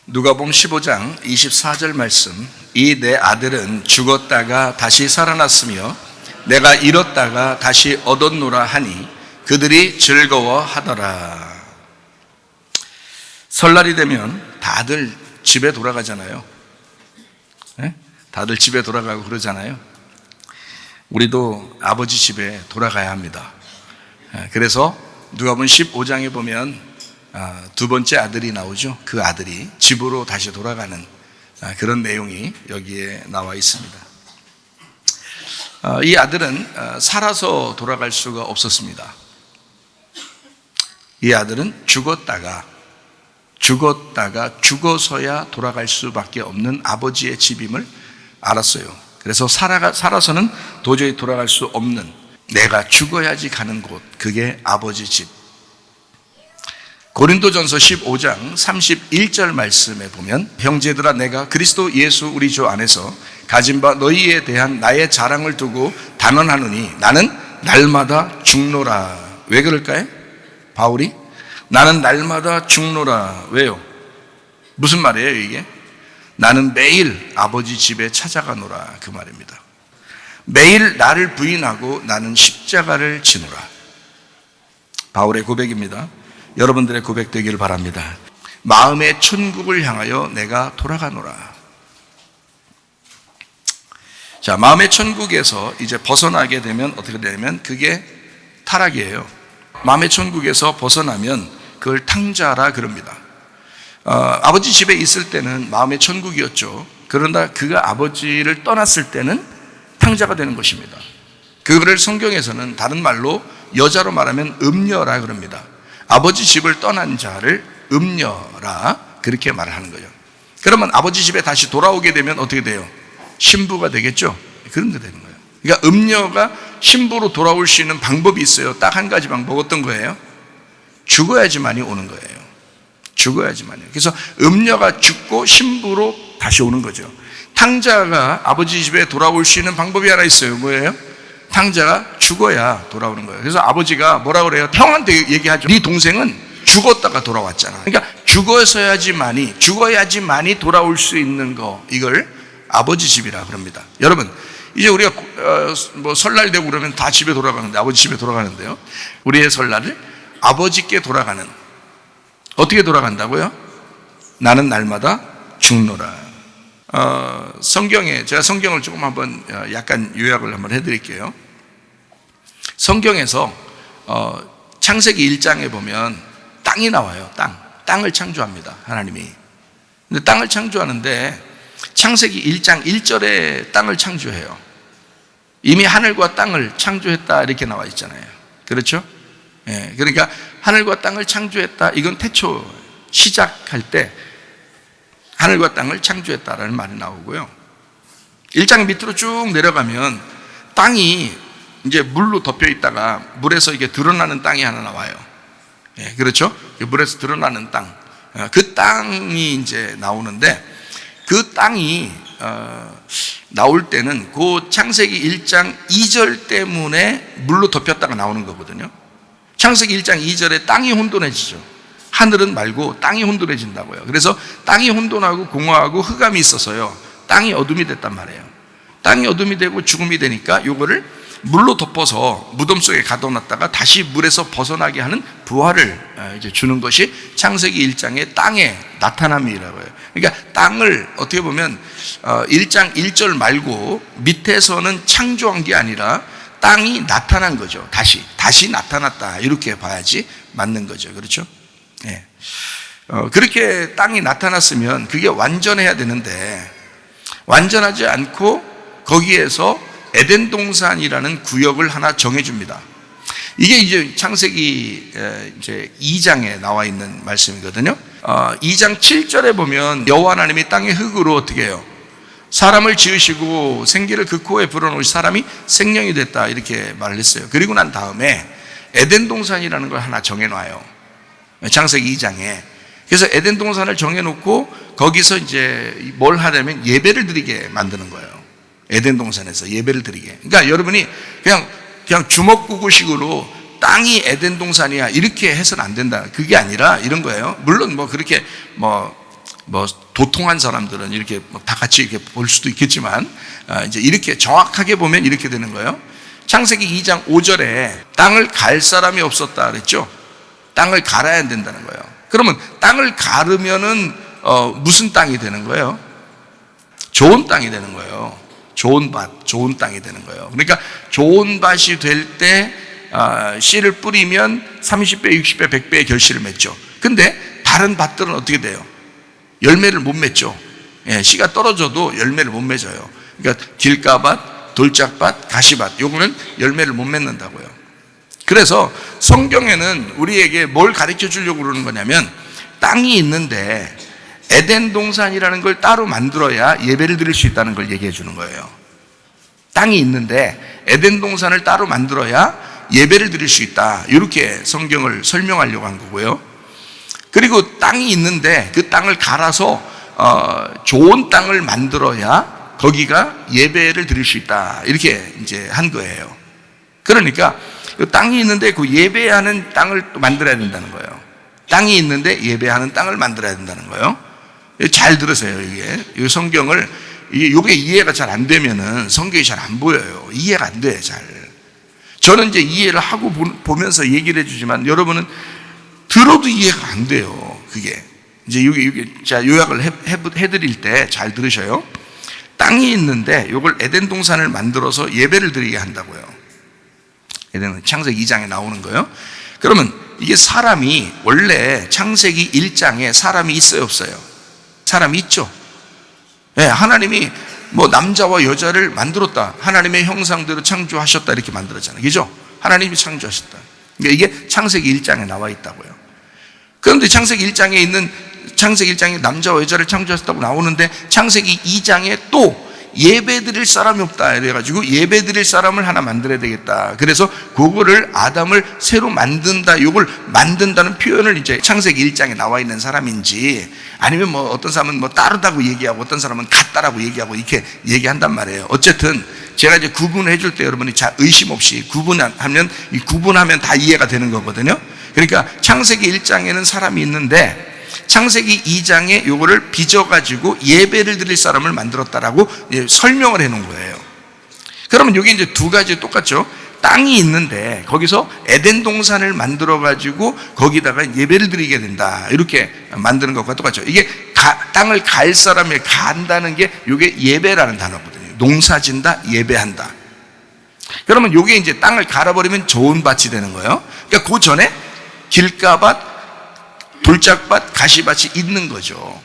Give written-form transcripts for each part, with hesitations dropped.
누가복음 15장 24절 말씀, 이 내 아들은 죽었다가 다시 살아났으며 내가 잃었다가 다시 얻었노라 하니 그들이 즐거워하더라. 설날이 되면 다들 집에 돌아가잖아요. 네? 다들 집에 돌아가고 그러잖아요. 우리도 아버지 집에 돌아가야 합니다. 그래서 누가복음 15장에 보면 두 번째 아들이 나오죠. 그 아들이 집으로 다시 돌아가는 그런 내용이 여기에 나와 있습니다. 이 아들은 살아서 돌아갈 수가 없었습니다. 이 아들은 죽어서야 돌아갈 수밖에 없는 아버지의 집임을 알았어요. 그래서 살아서는 도저히 돌아갈 수 없는, 내가 죽어야지 가는 곳, 그게 아버지 집. 고린도전서 15장 31절 말씀에 보면, 형제들아, 내가 그리스도 예수 우리 주 안에서 가진 바 너희에 대한 나의 자랑을 두고 단언하노니 나는 날마다 죽노라. 왜 그럴까요? 바울이 나는 날마다 죽노라. 왜요? 무슨 말이에요 이게? 나는 매일 아버지 집에 찾아가노라, 그 말입니다. 매일 나를 부인하고 나는 십자가를 지노라. 바울의 고백입니다. 여러분들의 고백 되기를 바랍니다. 마음의 천국을 향하여 내가 돌아가노라. 자, 마음의 천국에서 이제 벗어나게 되면 어떻게 되냐면 그게 타락이에요. 마음의 천국에서 벗어나면 그걸 탕자라 그럽니다. 아버지 집에 있을 때는 마음의 천국이었죠. 그러나 그가 아버지를 떠났을 때는 탕자가 되는 것입니다. 그거를 성경에서는 다른 말로 여자로 말하면 음녀라 그럽니다. 아버지 집을 떠난 자를 음녀라, 그렇게 말을 하는 거죠. 그러면 아버지 집에 다시 돌아오게 되면 어떻게 돼요? 신부가 되겠죠? 그런 게 되는 거예요. 그러니까 음녀가 신부로 돌아올 수 있는 방법이 있어요. 딱 한 가지 방법. 어떤 거예요? 죽어야지만이 오는 거예요. 죽어야지만요. 그래서 음녀가 죽고 신부로 다시 오는 거죠. 탕자가 아버지 집에 돌아올 수 있는 방법이 하나 있어요. 뭐예요? 탕자가 죽어야 돌아오는 거예요. 그래서 아버지가 뭐라 그래요? 형한테 얘기하죠. 네 동생은 죽었다가 돌아왔잖아. 그러니까 죽어야지만이 돌아올 수 있는 거, 이걸 아버지 집이라 그럽니다. 여러분, 이제 우리가 설날 되고 그러면 다 집에 돌아가는데, 아버지 집에 돌아가는데요, 우리의 설날을 아버지께 돌아가는, 어떻게 돌아간다고요? 나는 날마다 죽노라. 성경에, 제가 성경을 조금 한번 약간 요약을 한번 해드릴게요. 성경에서 창세기 1장에 보면 땅이 나와요. 땅을 창조합니다, 하나님이. 근데 땅을 창조하는데 창세기 1장 1절에 땅을 창조해요. 이미 하늘과 땅을 창조했다, 이렇게 나와 있잖아요. 그렇죠? 예, 그러니까 하늘과 땅을 창조했다, 이건 태초 시작할 때 하늘과 땅을 창조했다라는 말이 나오고요. 1장 밑으로 쭉 내려가면 땅이 이제 물로 덮여 있다가 물에서 이게 드러나는 땅이 하나 나와요. 예, 그렇죠? 물에서 드러나는 땅. 그 땅이 이제 나오는데, 그 땅이 나올 때는 그 창세기 1장 2절 때문에 물로 덮였다가 나오는 거거든요. 창세기 1장 2절에 땅이 혼돈해지죠. 하늘은 말고 땅이 혼돈해진다고요. 그래서 땅이 혼돈하고 공허하고 흑암이 있어서요, 땅이 어둠이 됐단 말이에요. 땅이 어둠이 되고 죽음이 되니까 요거를 물로 덮어서 무덤 속에 가둬놨다가 다시 물에서 벗어나게 하는 부활을 이제 주는 것이 창세기 1장의 땅의 나타남이라고 해요. 그러니까 땅을 어떻게 보면 1장 1절 말고 밑에서는 창조한 게 아니라 땅이 나타난 거죠. 다시 나타났다, 이렇게 봐야지 맞는 거죠. 그렇죠? 예. 그렇게 땅이 나타났으면 그게 완전해야 되는데, 완전하지 않고 거기에서 에덴 동산이라는 구역을 하나 정해줍니다. 이게 이제 창세기 이제 2장에 나와 있는 말씀이거든요. 2장 7절에 보면 여호와 하나님이 땅의 흙으로 어떻게 해요? 사람을 지으시고 생기를 그 코에 불어넣으시 사람이 생명이 됐다, 이렇게 말을 했어요. 그리고 난 다음에 에덴 동산이라는 걸 하나 정해놔요, 창세기 2장에. 그래서 에덴 동산을 정해놓고 거기서 이제 뭘 하냐면 예배를 드리게 만드는 거예요. 에덴 동산에서 예배를 드리게. 그러니까 여러분이 그냥 주먹구구식으로 땅이 에덴 동산이야, 이렇게 해서는 안 된다, 그게 아니라 이런 거예요. 물론 그렇게 뭐 도통한 사람들은 이렇게 다 같이 이렇게 볼 수도 있겠지만, 이제 이렇게 정확하게 보면 이렇게 되는 거예요. 창세기 2장 5절에 땅을 갈 사람이 없었다 그랬죠. 땅을 갈아야 된다는 거예요. 그러면 땅을 가르면은 무슨 땅이 되는 거예요? 좋은 땅이 되는 거예요. 좋은 밭, 좋은 땅이 되는 거예요. 그러니까 좋은 밭이 될 때 씨를 뿌리면 30배, 60배, 100배의 결실을 맺죠. 근데 다른 밭들은 어떻게 돼요? 열매를 못 맺죠. 씨가 떨어져도 열매를 못 맺어요. 그러니까 길가밭, 돌짝밭, 가시밭, 요거는 열매를 못 맺는다고요. 그래서 성경에는 우리에게 뭘 가르쳐 주려고 그러는 거냐면, 땅이 있는데 에덴 동산이라는 걸 따로 만들어야 예배를 드릴 수 있다는 걸 얘기해 주는 거예요. 땅이 있는데 에덴 동산을 따로 만들어야 예배를 드릴 수 있다, 이렇게 성경을 설명하려고 한 거고요. 그리고 땅이 있는데 그 땅을 갈아서 좋은 땅을 만들어야 거기가 예배를 드릴 수 있다, 이렇게 이제 한 거예요. 그러니까 땅이 있는데 그 예배하는 땅을 또 만들어야 된다는 거예요. 땅이 있는데 예배하는 땅을 만들어야 된다는 거예요. 잘 들으세요. 이 성경을, 이게 이해가 잘 안 되면은 성경이 잘 안 보여요. 이해가 안 돼, 잘. 저는 이제 이해를 하고 보면서 얘기를 해주지만 여러분은 들어도 이해가 안 돼요. 그게 이제 자, 요약을 해드릴 때 잘 들으셔요. 땅이 있는데 이걸 에덴 동산을 만들어서 예배를 드리게 한다고요. 에덴은 창세기 2장에 나오는 거예요. 그러면 이게 사람이, 원래 창세기 1장에 사람이 있어요, 없어요? 사람이 있죠. 하나님이 뭐 남자와 여자를 만들었다, 하나님의 형상대로 창조하셨다, 이렇게 만들었잖아요. 그죠? 하나님이 창조하셨다. 그러니까 이게 창세기 1장에 나와 있다고요. 그런데 창세기 1장에 남자와 여자를 창조하셨다고 나오는데 창세기 2장에 또 예배드릴 사람이 없다 이래가지고 예배드릴 사람을 하나 만들어야 되겠다. 그래서 그거를 아담을 새로 만든다, 이걸 만든다는 표현을 이제 창세기 1장에 나와 있는 사람인지, 아니면 뭐 어떤 사람은 뭐 다르다고 얘기하고 어떤 사람은 같다라고 얘기하고 이렇게 얘기한단 말이에요. 어쨌든 제가 이제 구분해 줄 때 여러분이 자 의심 없이 구분하면 다 이해가 되는 거거든요. 그러니까 창세기 1장에는 사람이 있는데 창세기 2장에 요거를 빚어가지고 예배를 드릴 사람을 만들었다라고 설명을 해 놓은 거예요. 그러면 여기 이제 두 가지 똑같죠. 땅이 있는데 거기서 에덴 동산을 만들어가지고 거기다가 예배를 드리게 된다, 이렇게 만드는 것과 똑같죠. 이게 땅을 갈 사람이 간다는 게 요게 예배라는 단어거든요. 농사 진다, 예배한다. 그러면 요게 이제 땅을 갈아버리면 좋은 밭이 되는 거예요. 그러니까 그 전에 길가밭, 돌짝밭, 가시밭이 있는 거죠.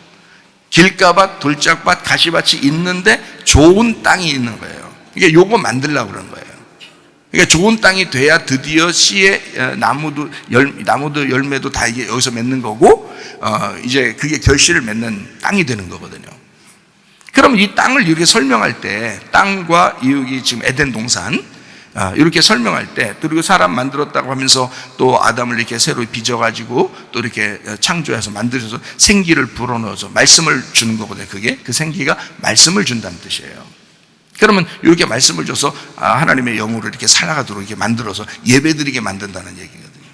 길가밭, 돌짝밭, 가시밭이 있는데 좋은 땅이 있는 거예요. 이게 요거 만들려고 그런 거예요. 그러니까 좋은 땅이 돼야 드디어 씨의 나무도 열매도 다 이게 여기서 맺는 거고, 이제 그게 결실을 맺는 땅이 되는 거거든요. 그럼 이 땅을 이렇게 설명할 때, 땅과 여기 지금 에덴 동산, 이렇게 설명할 때, 그리고 사람 만들었다고 하면서 또 아담을 이렇게 새로 빚어가지고 또 이렇게 창조해서 만드셔서 생기를 불어넣어서 말씀을 주는 거거든요. 그게 그 생기가 말씀을 준다는 뜻이에요. 그러면 이렇게 말씀을 줘서 하나님의 영으로 이렇게 살아가도록 이렇게 만들어서 예배드리게 만든다는 얘기거든요.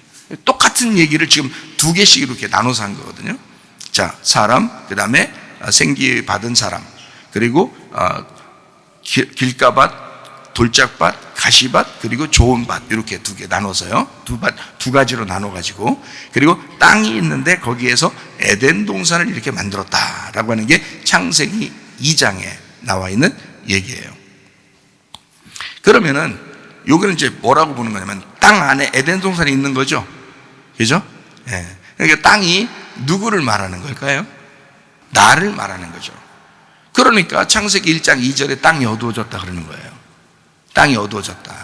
똑같은 얘기를 지금 두 개씩 이렇게 나눠서 한 거거든요. 자, 사람, 그 다음에 생기 받은 사람, 그리고 길가밭, 돌짝밭, 가시밭, 그리고 좋은 밭, 이렇게 두 개 나눠서요. 두 가지로 나눠가지고, 그리고 땅이 있는데 거기에서 에덴 동산을 이렇게 만들었다라고 하는 게 창세기 2장에 나와 있는 얘기예요. 그러면은 여기는 이제 뭐라고 보는 거냐면 땅 안에 에덴 동산이 있는 거죠. 그죠? 예. 그러니까 땅이 누구를 말하는 걸까요? 나를 말하는 거죠. 그러니까 창세기 1장 2절에 땅이 어두워졌다 그러는 거예요. 땅이 어두워졌다.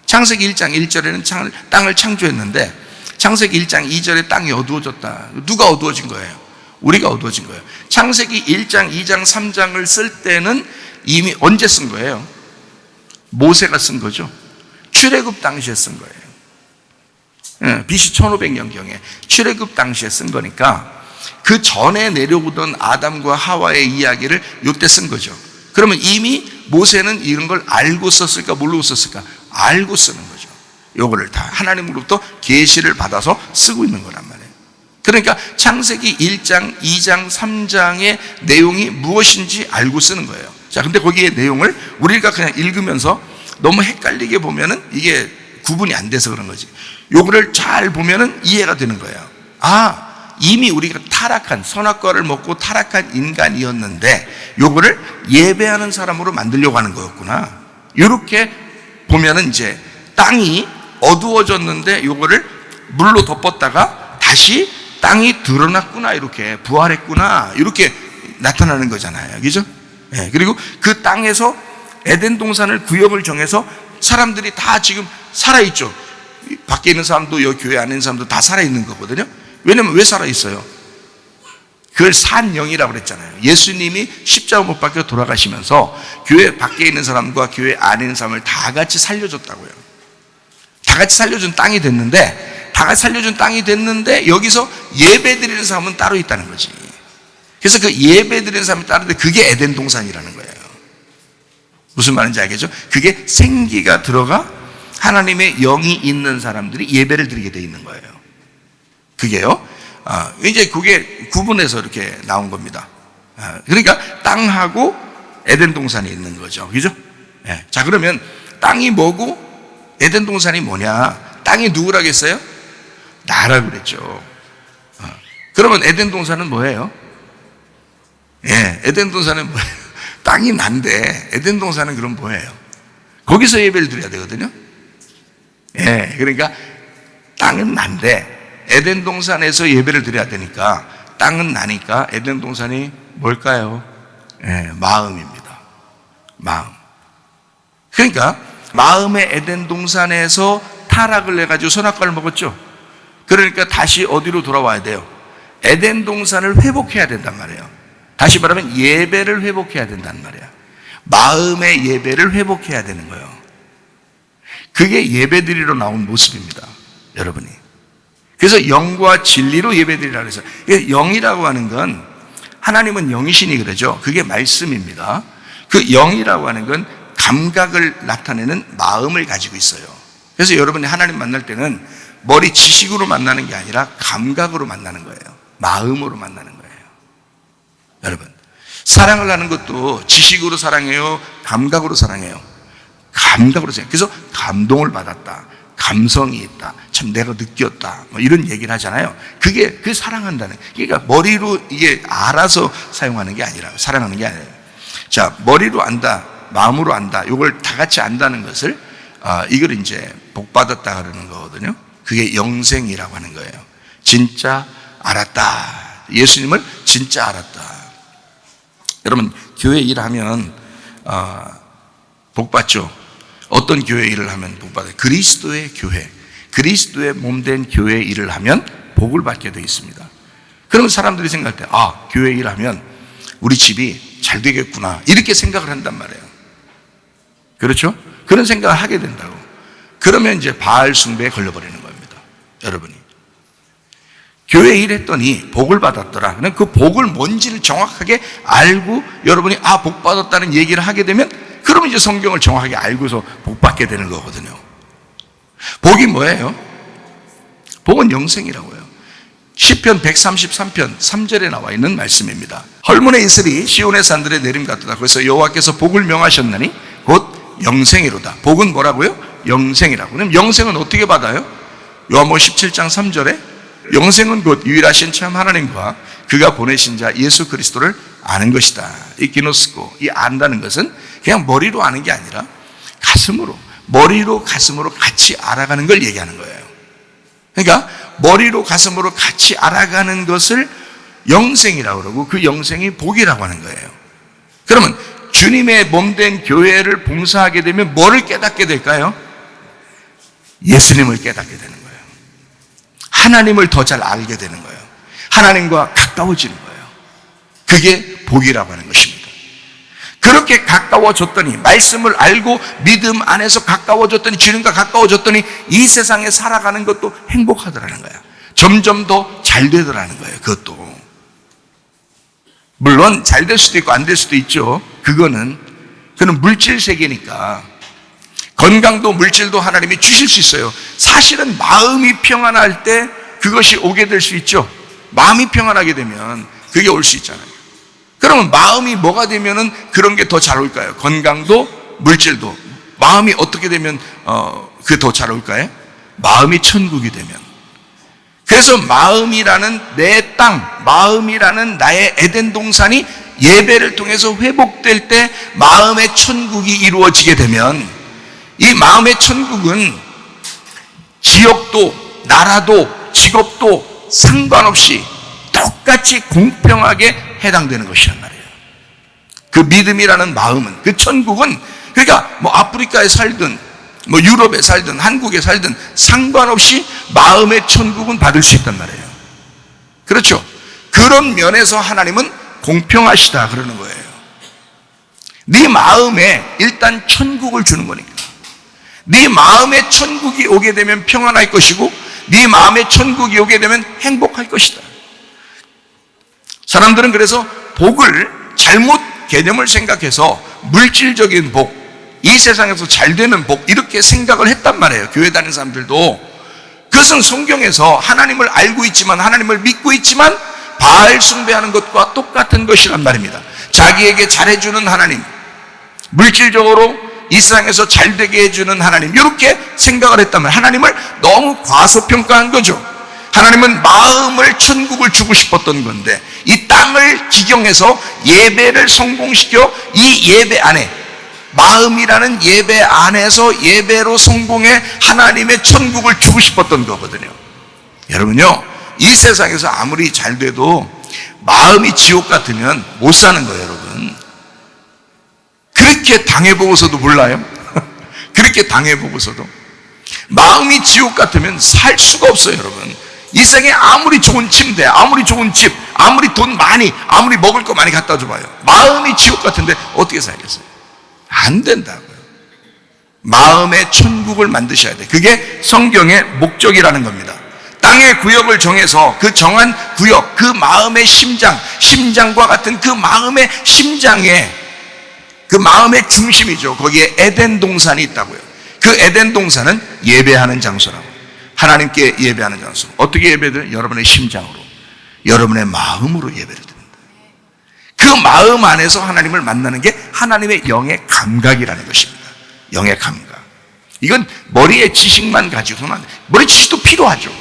창세기 1장 1절에는 땅을 창조했는데 창세기 1장 2절에 땅이 어두워졌다. 누가 어두워진 거예요? 우리가 어두워진 거예요. 창세기 1장, 2장, 3장을 쓸 때는 이미 언제 쓴 거예요? 모세가 쓴 거죠. 출애굽 당시에 쓴 거예요. BC 1500년경에 출애굽 당시에 쓴 거니까 그 전에 내려오던 아담과 하와의 이야기를 이때 쓴 거죠. 그러면 이미 모세는 이런 걸 알고 썼을까, 모르고 썼을까? 알고 쓰는 거죠. 요거를 다 하나님으로부터 계시를 받아서 쓰고 있는 거란 말이에요. 그러니까 창세기 1장, 2장, 3장의 내용이 무엇인지 알고 쓰는 거예요. 자, 근데 거기에 내용을 우리가 그냥 읽으면서 너무 헷갈리게 보면은 이게 구분이 안 돼서 그런 거지. 요거를 잘 보면은 이해가 되는 거예요. 이미 우리가 타락한, 선악과를 먹고 타락한 인간이었는데 요거를 예배하는 사람으로 만들려고 하는 거였구나. 이렇게 보면은 이제 땅이 어두워졌는데 요거를 물로 덮었다가 다시 땅이 드러났구나, 이렇게 부활했구나, 이렇게 나타나는 거잖아요. 그죠? 네, 그리고 그 땅에서 에덴 동산을 구역을 정해서 사람들이 다 지금 살아있죠. 밖에 있는 사람도 여기 교회 안에 있는 사람도 다 살아있는 거거든요. 왜냐면 왜 살아있어요? 그걸 산영이라고 그랬잖아요. 예수님이 십자가 못 박혀 돌아가시면서 교회 밖에 있는 사람과 교회 안에 있는 사람을 다 같이 살려줬다고요. 다 같이 살려준 땅이 됐는데, 다 같이 살려준 땅이 됐는데 여기서 예배 드리는 사람은 따로 있다는 거지. 그래서 그 예배 드리는 사람이 따르는데 그게 에덴 동산이라는 거예요. 무슨 말인지 알겠죠? 그게 생기가 들어가 하나님의 영이 있는 사람들이 예배를 드리게 돼 있는 거예요. 그게요. 이제 그게 구분해서 이렇게 나온 겁니다. 그러니까 땅하고 에덴 동산이 있는 거죠. 그죠? 네. 자, 그러면 땅이 뭐고 에덴 동산이 뭐냐? 땅이 누구라겠어요? 나라고 그랬죠. 그러면 에덴 동산은 뭐예요? 예, 에덴 동산은 뭐예요? 땅이 난데 에덴 동산은 그럼 뭐예요? 거기서 예배를 드려야 되거든요. 예, 그러니까 땅은 난데 에덴 동산에서 예배를 드려야 되니까, 땅은 나니까 에덴 동산이 뭘까요? 예, 마음입니다. 마음. 그러니까 마음의 에덴 동산에서 타락을 해가지고 선악과를 먹었죠. 그러니까 다시 어디로 돌아와야 돼요? 에덴 동산을 회복해야 된단 말이에요. 다시 말하면 예배를 회복해야 된단 말이야. 마음의 예배를 회복해야 되는 거예요. 그게 예배드리러 나온 모습입니다, 여러분이. 그래서 영과 진리로 예배드리라 그래서, 영이라고 하는 건, 하나님은 영이시니 그러죠. 그게 말씀입니다. 그 영이라고 하는 건 감각을 나타내는 마음을 가지고 있어요. 그래서 여러분이 하나님 만날 때는 머리 지식으로 만나는 게 아니라 감각으로 만나는 거예요. 마음으로 만나는 거예요. 여러분, 사랑을 하는 것도 지식으로 사랑해요? 감각으로 사랑해요? 감각으로 사랑해요. 그래서 감동을 받았다, 감성이 있다, 참 내가 느꼈다, 뭐 이런 얘기를 하잖아요. 그게 그 사랑한다는, 그러니까 머리로 이게 알아서 사용하는 게 아니라, 사랑하는 게 아니에요. 자, 머리로 안다, 마음으로 안다, 이걸 다 같이 안다는 것을 이걸 이제 복 받았다 그러는 거거든요. 그게 영생이라고 하는 거예요. 진짜 알았다, 예수님을 진짜 알았다. 여러분, 교회 일하면 복 받죠. 어떤 교회 일을 하면 복 받아요? 그리스도의 교회, 그리스도의 몸된 교회 일을 하면 복을 받게 되어 있습니다. 그러면 사람들이 생각할 때, 교회 일하면 우리 집이 잘 되겠구나, 이렇게 생각을 한단 말이에요. 그렇죠? 그런 생각을 하게 된다고. 그러면 이제 바알 숭배에 걸려버리는 겁니다, 여러분이. 교회 일했더니 복을 받았더라. 그 복을 뭔지를 정확하게 알고 여러분이 복 받았다는 얘기를 하게 되면, 그러면 이제 성경을 정확하게 알고서 복 받게 되는 거거든요. 복이 뭐예요? 복은 영생이라고요. 시편 133편 3절에 나와 있는 말씀입니다. 헐문의 이슬이 시온의 산들에 내림 같도다. 그래서 여호와께서 복을 명하셨나니 곧 영생이로다. 복은 뭐라고요? 영생이라고. 그럼 영생은 어떻게 받아요? 요한복음 17장 3절에 영생은 곧 유일하신 참 하나님과 그가 보내신 자 예수 그리스도를 아는 것이다. 이 기노스코, 이 안다는 것은 그냥 머리로 아는 게 아니라 가슴으로, 머리로 가슴으로 같이 알아가는 걸 얘기하는 거예요. 그러니까 머리로 가슴으로 같이 알아가는 것을 영생이라고 그러고, 그 영생이 복이라고 하는 거예요. 그러면 주님의 몸된 교회를 봉사하게 되면 뭐를 깨닫게 될까요? 예수님을 깨닫게 되는 거예요. 하나님을 더 잘 알게 되는 거예요. 하나님과 가까워지는 거예요. 그게 복이라고 하는 것입니다. 그렇게 가까워졌더니, 말씀을 알고 믿음 안에서 가까워졌더니, 주님과 가까워졌더니 이 세상에 살아가는 것도 행복하더라는 거예요. 점점 더 잘 되더라는 거예요. 그것도 물론 잘 될 수도 있고 안 될 수도 있죠. 그거는 물질 세계니까. 건강도 물질도 하나님이 주실 수 있어요. 사실은 마음이 평안할 때 그것이 오게 될 수 있죠. 마음이 평안하게 되면 그게 올 수 있잖아요. 그러면 마음이 뭐가 되면은 그런 게 더 잘 올까요? 건강도 물질도. 마음이 어떻게 되면 그게 더 잘 올까요? 마음이 천국이 되면. 그래서 마음이라는 내 땅, 마음이라는 나의 에덴 동산이 예배를 통해서 회복될 때 마음의 천국이 이루어지게 되면, 이 마음의 천국은 지역도 나라도 직업도 상관없이 똑같이 공평하게 해당되는 것이란 말이에요. 그 믿음이라는 마음은, 그 천국은, 그러니까 뭐 아프리카에 살든 뭐 유럽에 살든 한국에 살든 상관없이 마음의 천국은 받을 수 있단 말이에요. 그렇죠? 그런 면에서 하나님은 공평하시다 그러는 거예요. 네 마음에 일단 천국을 주는 거니까. 네 마음에 천국이 오게 되면 평안할 것이고, 네 마음에 천국이 오게 되면 행복할 것이다. 사람들은 그래서 복을 잘못 개념을 생각해서 물질적인 복, 이 세상에서 잘 되는 복, 이렇게 생각을 했단 말이에요. 교회 다니는 사람들도. 그것은 성경에서 하나님을 알고 있지만, 하나님을 믿고 있지만 바알 숭배하는 것과 똑같은 것이란 말입니다. 자기에게 잘해주는 하나님, 물질적으로 이 세상에서 잘 되게 해주는 하나님, 이렇게 생각을 했단 말이에요. 하나님을 너무 과소평가한 거죠. 하나님은 마음을, 천국을 주고 싶었던 건데, 이 땅을 기경해서 예배를 성공시켜 이 예배 안에, 마음이라는 예배 안에서 예배로 성공해 하나님의 천국을 주고 싶었던 거거든요. 여러분요, 이 세상에서 아무리 잘 돼도 마음이 지옥 같으면 못 사는 거예요, 여러분. 그렇게 당해보고서도 몰라요? 그렇게 당해보고서도. 마음이 지옥 같으면 살 수가 없어요, 여러분. 이 세상에 아무리 좋은 침대, 아무리 좋은 집, 아무리 돈 많이, 아무리 먹을 거 많이 갖다 줘봐요. 마음이 지옥 같은데 어떻게 살겠어요? 안 된다고요. 마음의 천국을 만드셔야 돼. 그게 성경의 목적이라는 겁니다. 땅의 구역을 정해서 그 정한 구역, 그 마음의 심장, 심장과 같은 그 마음의 심장에, 그 마음의 중심이죠. 거기에 에덴 동산이 있다고요. 그 에덴 동산은 예배하는 장소라고. 하나님께 예배하는 장소. 어떻게 예배를? 여러분의 심장으로, 여러분의 마음으로 예배를 드립니다. 그 마음 안에서 하나님을 만나는 게 하나님의 영의 감각이라는 것입니다. 영의 감각. 이건 머리의 지식만 가지고는 안 돼요. 머리 지식도 필요하죠.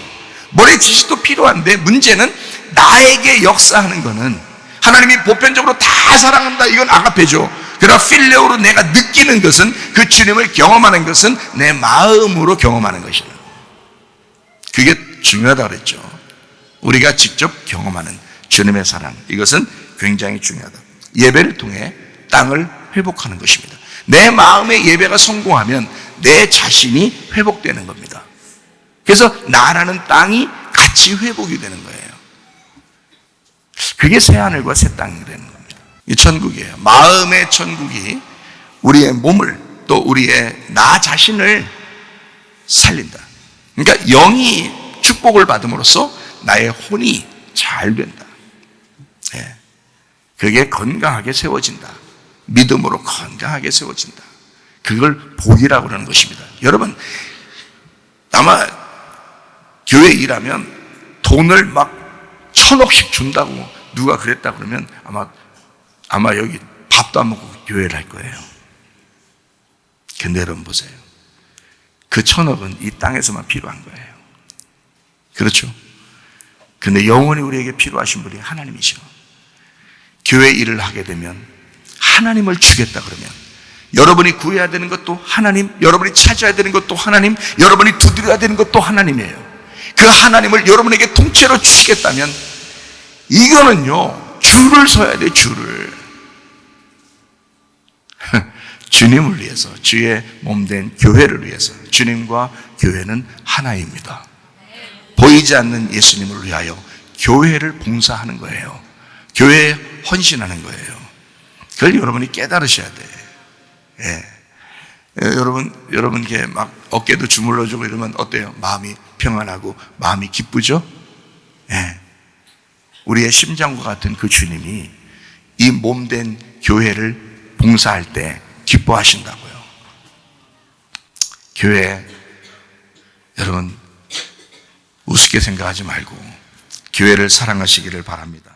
머리 지식도 필요한데, 문제는 나에게 역사하는 거는, 하나님이 보편적으로 다 사랑한다, 이건 아가페죠. 그러나 필레오로 내가 느끼는 것은, 그 주님을 경험하는 것은 내 마음으로 경험하는 것이다. 그게 중요하다고 그랬죠. 우리가 직접 경험하는 주님의 사랑, 이것은 굉장히 중요하다. 예배를 통해 땅을 회복하는 것입니다. 내 마음의 예배가 성공하면 내 자신이 회복되는 겁니다. 그래서 나라는 땅이 같이 회복이 되는 거예요. 그게 새하늘과 새 땅이 되는 겁니다. 이 천국이에요. 마음의 천국이 우리의 몸을, 또 우리의 나 자신을 살린다. 그러니까 영이 축복을 받음으로써 나의 혼이 잘 된다. 예. 그게 건강하게 세워진다. 믿음으로 건강하게 세워진다. 그걸 복이라고 하는 것입니다. 여러분, 아마 교회 일하면 돈을 막 1,000억씩 준다고 누가 그랬다 그러면 아마 여기 밥도 안 먹고 교회를 할 거예요. 근데 여러분 보세요. 그 1,000억은 이 땅에서만 필요한 거예요. 그렇죠? 근데 영원히 우리에게 필요하신 분이 하나님이셔. 교회 일을 하게 되면 하나님을 주겠다 그러면, 여러분이 구해야 되는 것도 하나님, 여러분이 찾아야 되는 것도 하나님, 여러분이 두드려야 되는 것도 하나님이에요. 그 하나님을 여러분에게 통째로 주시겠다면, 이거는요, 줄을 서야 돼요, 줄을. 주님을 위해서, 주의 몸된 교회를 위해서. 주님과 교회는 하나입니다. 보이지 않는 예수님을 위하여 교회를 봉사하는 거예요. 교회에 헌신하는 거예요. 그걸 여러분이 깨달으셔야 돼. 예. 여러분 이렇게 막 어깨도 주물러주고 이러면 어때요? 마음이 평안하고 마음이 기쁘죠? 예. 우리의 심장과 같은 그 주님이 이 몸된 교회를 봉사할 때 기뻐하신다고요. 교회, 여러분 우습게 생각하지 말고 교회를 사랑하시기를 바랍니다.